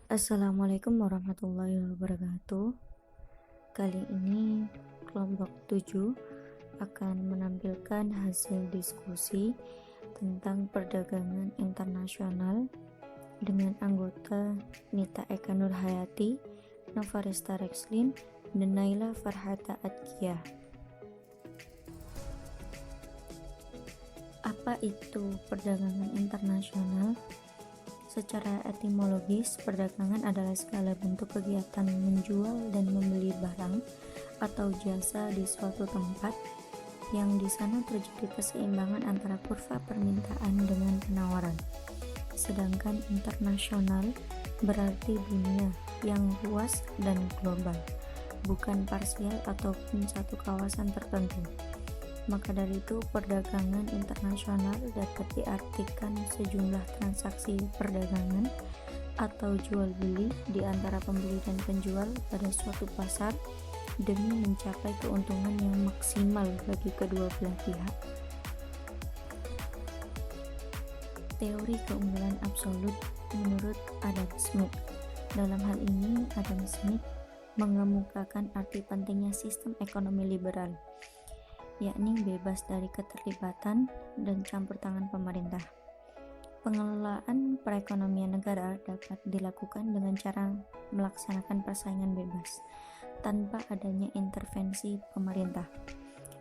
Assalamualaikum warahmatullahi wabarakatuh. Kali ini kelompok 7 akan menampilkan hasil diskusi tentang perdagangan internasional dengan anggota Nita Eka Nurhayati, Novaresta Rexlin, dan Naila Farhata Atqiyah. Apa itu perdagangan internasional? Secara etimologis, perdagangan adalah segala bentuk kegiatan menjual dan membeli barang atau jasa di suatu tempat yang di sana terjadi keseimbangan antara kurva permintaan dengan penawaran. Sedangkan internasional berarti dunia yang luas dan global, bukan parsial ataupun satu kawasan tertentu. Maka dari itu, perdagangan internasional dapat diartikan sejumlah transaksi perdagangan atau jual beli di antara pembeli dan penjual pada suatu pasar demi mencapai keuntungan yang maksimal bagi kedua belah pihak. Teori keunggulan absolut menurut Adam Smith. Dalam hal ini, Adam Smith mengemukakan arti pentingnya sistem ekonomi liberal, yakni bebas dari keterlibatan dan campur tangan pemerintah. Pengelolaan perekonomian negara dapat dilakukan dengan cara melaksanakan persaingan bebas tanpa adanya intervensi pemerintah,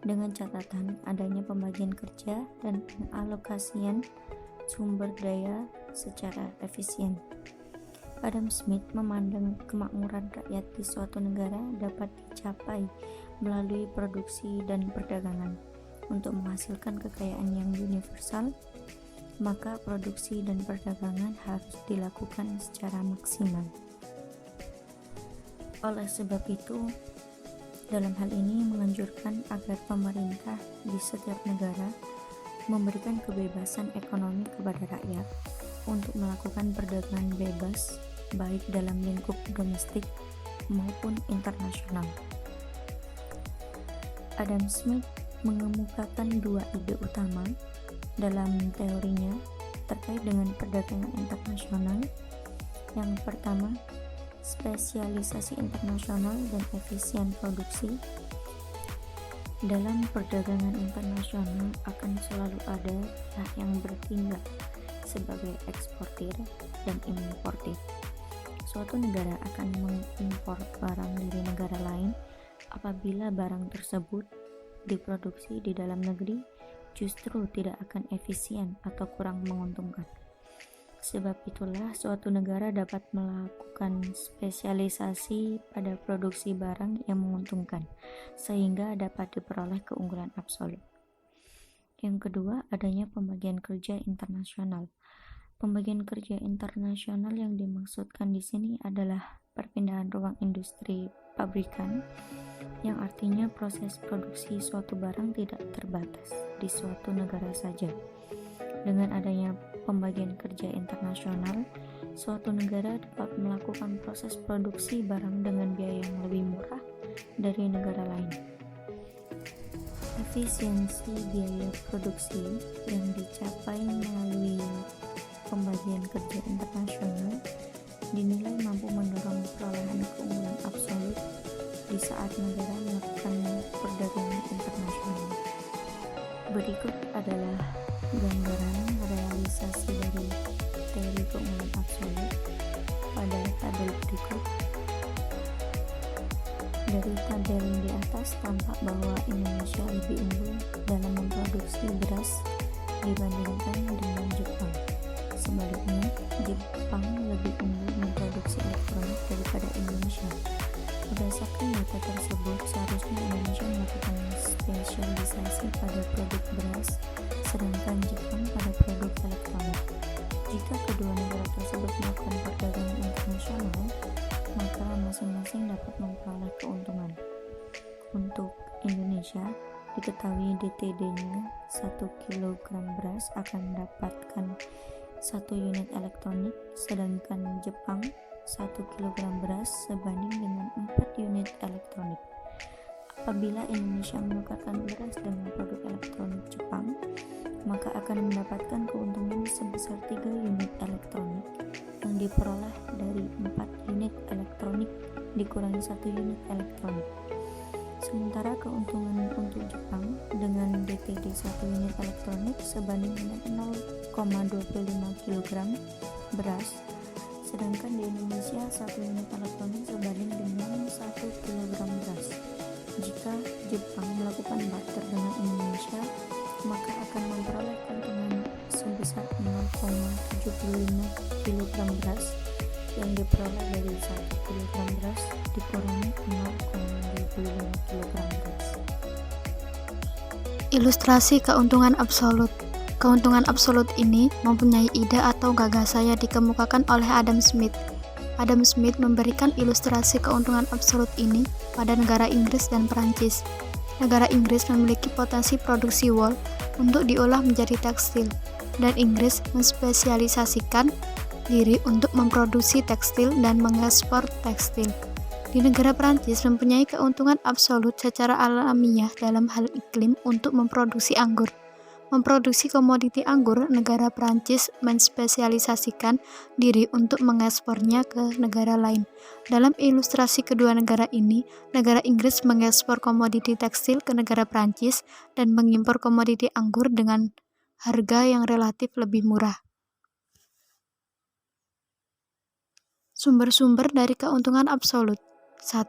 dengan catatan adanya pembagian kerja dan pengalokasian sumber daya secara efisien. Adam Smith memandang kemakmuran rakyat di suatu negara dapat dicapai melalui produksi dan perdagangan. Untuk menghasilkan kekayaan yang universal, maka produksi dan perdagangan harus dilakukan secara maksimal. Oleh sebab itu, dalam hal ini menganjurkan agar pemerintah di setiap negara memberikan kebebasan ekonomi kepada rakyat untuk melakukan perdagangan bebas, baik dalam lingkup domestik maupun internasional. Adam Smith mengemukakan dua ide utama dalam teorinya terkait dengan perdagangan internasional. Yang pertama, spesialisasi internasional dan efisien produksi. Dalam perdagangan internasional akan selalu ada pihak yang bertindak sebagai eksportir dan importir. Suatu negara akan mengimpor barang dari negara lain apabila barang tersebut diproduksi di dalam negeri justru tidak akan efisien atau kurang menguntungkan. Sebab itulah suatu negara dapat melakukan spesialisasi pada produksi barang yang menguntungkan sehingga dapat diperoleh keunggulan absolut. Yang kedua, adanya pembagian kerja internasional. Pembagian kerja internasional yang dimaksudkan di sini adalah perpindahan ruang industri pabrikan, yang artinya proses produksi suatu barang tidak terbatas di suatu negara saja. Dengan adanya pembagian kerja internasional, suatu negara dapat melakukan proses produksi barang dengan biaya yang lebih murah dari negara lain. Efisiensi biaya produksi yang dicapai melalui pembagian kerja internasional dinilai mampu mendorong perolehan keunggulan absolut di saat negara melakukan perdagangan internasional. Berikut adalah gambaran realisasi dari teori keunggulan absolut pada tabel berikut. Dari tabel di atas tampak bahwa Indonesia lebih unggul dalam memproduksi beras dibandingkan dengan Jepang. Sebaliknya, Jepang lebih unggul memproduksi elektronik daripada Indonesia. Berdasarkan data tersebut, seharusnya Indonesia melakukan spesialisasi pada produk beras, sedangkan Jepang pada produk elektronik. Jika kedua negara tersebut melakukan perdagangan internasional, maka masing-masing dapat memperoleh keuntungan. Untuk Indonesia, diketahui DTD-nya 1 kg beras akan mendapatkan 1 unit elektronik, sedangkan Jepang 1 kg beras sebanding dengan 4 unit elektronik. Apabila Indonesia menukarkan beras dengan produk elektronik Jepang, maka akan mendapatkan keuntungan sebesar 3 unit elektronik yang diperoleh dari 4 unit elektronik dikurangi 1 unit elektronik. Sementara keuntungan untuk Jepang dengan DTD 1 unit elektronik sebanding dengan 0,25 kg beras, sedangkan di Indonesia 1 unit elektronik sebanding dengan 1 kg beras. Jika Jepang melakukan barter dengan Indonesia, maka akan memperoleh keuntungan sebesar 0,75 kg beras yang diperoleh dari 1 kg beras dikurangi 0,25 kg beras. Ilustrasi keuntungan absolut. Keuntungan absolut ini mempunyai ide atau gagasan yang dikemukakan oleh Adam Smith. Adam Smith memberikan ilustrasi keuntungan absolut ini pada negara Inggris dan Perancis. Negara Inggris memiliki potensi produksi wol untuk diolah menjadi tekstil, dan Inggris menspesialisasikan diri untuk memproduksi tekstil dan mengekspor tekstil. Di negara Perancis mempunyai keuntungan absolut secara alamiah dalam hal iklim untuk memproduksi anggur. Memproduksi komoditi anggur, negara Perancis menspesialisasikan diri untuk mengekspornya ke negara lain. Dalam ilustrasi kedua negara ini, negara Inggris mengekspor komoditi tekstil ke negara Perancis dan mengimpor komoditi anggur dengan harga yang relatif lebih murah. Sumber-sumber dari keuntungan absolut. 1.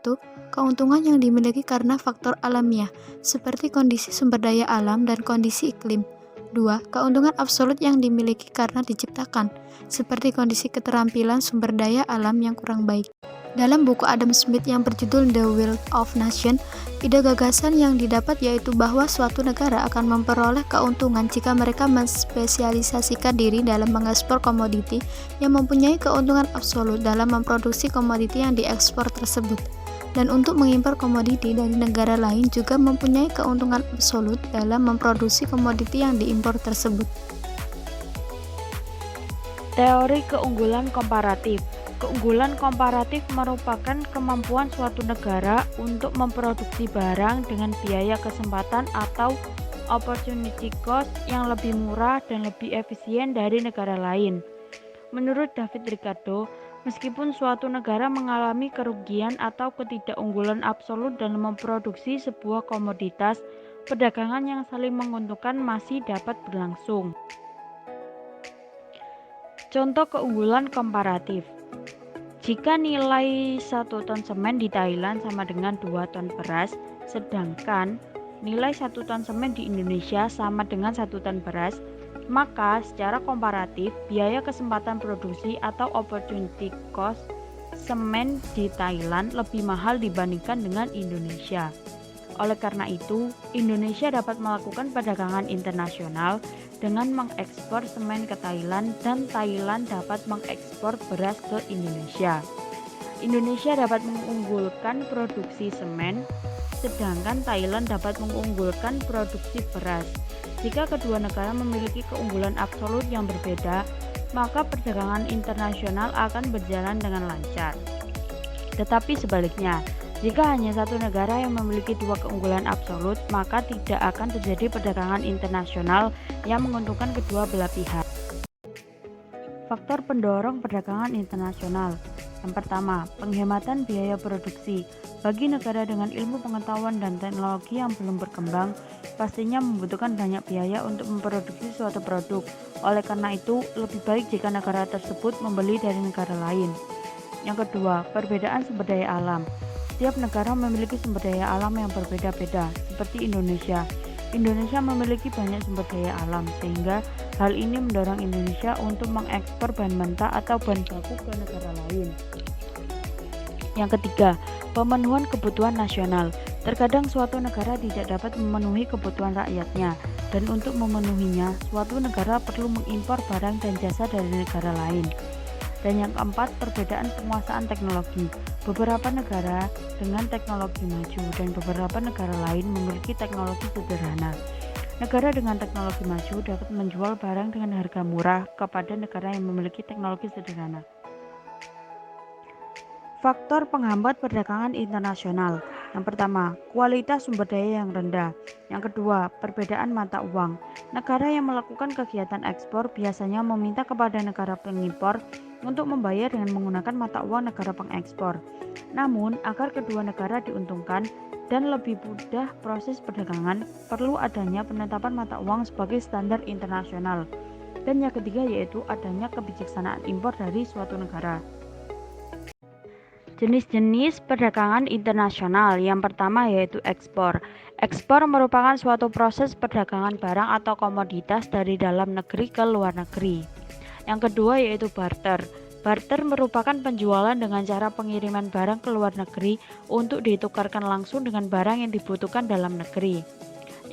Keuntungan yang dimiliki karena faktor alamiah, seperti kondisi sumber daya alam dan kondisi iklim. 2. Keuntungan absolut yang dimiliki karena diciptakan, seperti kondisi keterampilan sumber daya alam yang kurang baik. Dalam buku Adam Smith yang berjudul The Wealth of Nations, ide gagasan yang didapat yaitu bahwa suatu negara akan memperoleh keuntungan jika mereka menspesialisasikan diri dalam mengekspor komoditi yang mempunyai keuntungan absolut dalam memproduksi komoditi yang diekspor tersebut, dan untuk mengimpor komoditi dari negara lain juga mempunyai keuntungan absolut dalam memproduksi komoditi yang diimpor tersebut. Teori keunggulan komparatif. Keunggulan komparatif merupakan kemampuan suatu negara untuk memproduksi barang dengan biaya kesempatan atau opportunity cost yang lebih murah dan lebih efisien dari negara lain. Menurut David Ricardo, meskipun suatu negara mengalami kerugian atau ketidakunggulan absolut dalam memproduksi sebuah komoditas, perdagangan yang saling menguntungkan masih dapat berlangsung. Contoh keunggulan komparatif. Jika nilai 1 ton semen di Thailand sama dengan 2 ton beras, sedangkan nilai 1 ton semen di Indonesia sama dengan 1 ton beras, maka secara komparatif biaya kesempatan produksi atau opportunity cost semen di Thailand lebih mahal dibandingkan dengan Indonesia. Oleh karena itu, Indonesia dapat melakukan perdagangan internasional dengan mengekspor semen ke Thailand dan Thailand dapat mengekspor beras ke Indonesia. Indonesia dapat mengunggulkan produksi semen, sedangkan Thailand dapat mengunggulkan produksi beras. Jika kedua negara memiliki keunggulan absolut yang berbeda, maka perdagangan internasional akan berjalan dengan lancar. Tetapi sebaliknya, jika hanya satu negara yang memiliki dua keunggulan absolut, maka tidak akan terjadi perdagangan internasional yang menguntungkan kedua belah pihak. Faktor pendorong perdagangan internasional. Yang pertama, penghematan biaya produksi. Bagi negara dengan ilmu pengetahuan dan teknologi yang belum berkembang, pastinya membutuhkan banyak biaya untuk memproduksi suatu produk. Oleh karena itu, lebih baik jika negara tersebut membeli dari negara lain. Yang kedua, perbedaan sumber daya alam. Setiap negara memiliki sumber daya alam yang berbeda-beda, seperti Indonesia. Indonesia memiliki banyak sumber daya alam, sehingga hal ini mendorong Indonesia untuk mengekspor bahan mentah atau bahan baku ke negara lain. Yang ketiga, pemenuhan kebutuhan nasional. Terkadang suatu negara tidak dapat memenuhi kebutuhan rakyatnya, dan untuk memenuhinya, suatu negara perlu mengimpor barang dan jasa dari negara lain. Dan yang keempat, perbedaan penguasaan teknologi. Beberapa negara dengan teknologi maju dan beberapa negara lain memiliki teknologi sederhana. Negara dengan teknologi maju dapat menjual barang dengan harga murah kepada negara yang memiliki teknologi sederhana. Faktor penghambat perdagangan internasional. Yang pertama, kualitas sumber daya yang rendah. Yang kedua, perbedaan mata uang. Negara yang melakukan kegiatan ekspor biasanya meminta kepada negara pengimpor untuk membayar dengan menggunakan mata uang negara pengekspor. Namun, agar kedua negara diuntungkan dan lebih mudah proses perdagangan, perlu adanya penetapan mata uang sebagai standar internasional. Dan yang ketiga yaitu adanya kebijaksanaan impor dari suatu negara. Jenis-jenis perdagangan internasional. Yang pertama yaitu ekspor. Ekspor merupakan suatu proses perdagangan barang atau komoditas dari dalam negeri ke luar negeri. Yang kedua yaitu barter. Barter merupakan penjualan dengan cara pengiriman barang ke luar negeri untuk ditukarkan langsung dengan barang yang dibutuhkan dalam negeri.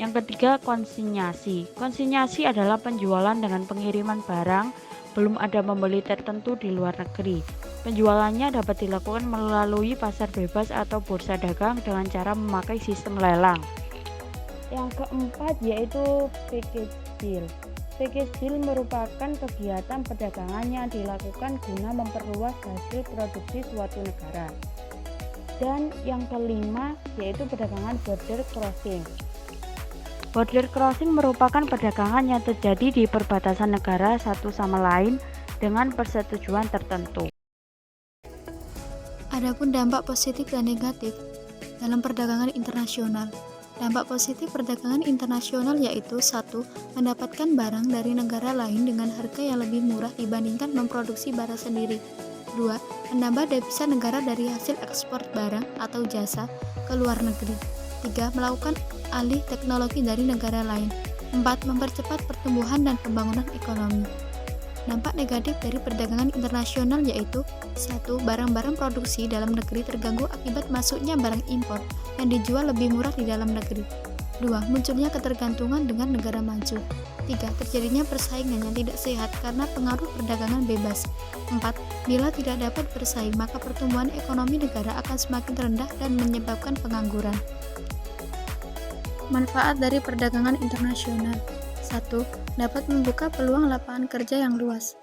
Yang ketiga, konsinyasi. Konsinyasi adalah penjualan dengan pengiriman barang, belum ada pembeli tertentu di luar negeri. Penjualannya dapat dilakukan melalui pasar bebas atau bursa dagang dengan cara memakai sistem lelang. Yang keempat yaitu package deal. Package deal merupakan kegiatan perdagangan yang dilakukan guna memperluas hasil produksi suatu negara. Dan yang kelima yaitu perdagangan border crossing. Border crossing merupakan perdagangan yang terjadi di perbatasan negara satu sama lain dengan persetujuan tertentu. Adapun dampak positif dan negatif dalam perdagangan internasional. Dampak positif perdagangan internasional yaitu 1. Mendapatkan barang dari negara lain dengan harga yang lebih murah dibandingkan memproduksi barang sendiri. 2. Menambah devisa negara dari hasil ekspor barang atau jasa ke luar negeri. 3. Melakukan alih teknologi dari negara lain. 4. Mempercepat pertumbuhan dan pembangunan ekonomi. Dampak negatif dari perdagangan internasional yaitu 1. Barang-barang produksi dalam negeri terganggu akibat masuknya barang impor yang dijual lebih murah di dalam negeri. 2. Munculnya ketergantungan dengan negara maju. 3. Terjadinya persaingan yang tidak sehat karena pengaruh perdagangan bebas. 4. Bila tidak dapat bersaing, maka pertumbuhan ekonomi negara akan semakin rendah dan menyebabkan pengangguran. Manfaat dari perdagangan internasional. 1. Dapat membuka peluang lapangan kerja yang luas.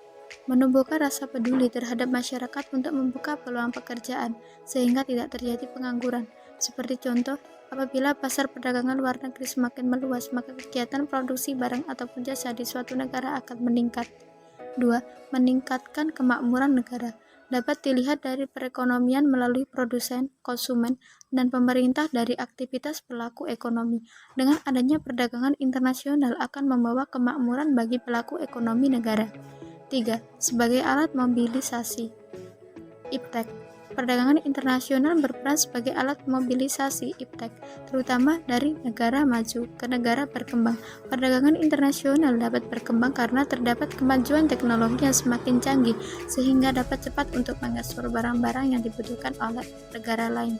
Menumbuhkan rasa peduli terhadap masyarakat untuk membuka peluang pekerjaan sehingga tidak terjadi pengangguran. Seperti contoh, apabila pasar perdagangan luar negeri semakin meluas, maka kegiatan produksi barang ataupun jasa di suatu negara akan meningkat. 2. Meningkatkan kemakmuran negara. Dapat dilihat dari perekonomian melalui produsen, konsumen, dan pemerintah dari aktivitas pelaku ekonomi. Dengan adanya perdagangan internasional akan membawa kemakmuran bagi pelaku ekonomi negara. 3. Sebagai alat mobilisasi. Iptek. Perdagangan internasional berperan sebagai alat mobilisasi iptek, terutama dari negara maju ke negara berkembang. Perdagangan internasional dapat berkembang karena terdapat kemajuan teknologi yang semakin canggih, sehingga dapat cepat untuk mengekspor barang-barang yang dibutuhkan oleh negara lain.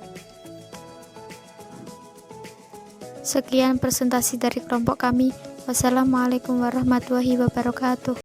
Sekian presentasi dari kelompok kami. Wassalamualaikum warahmatullahi wabarakatuh.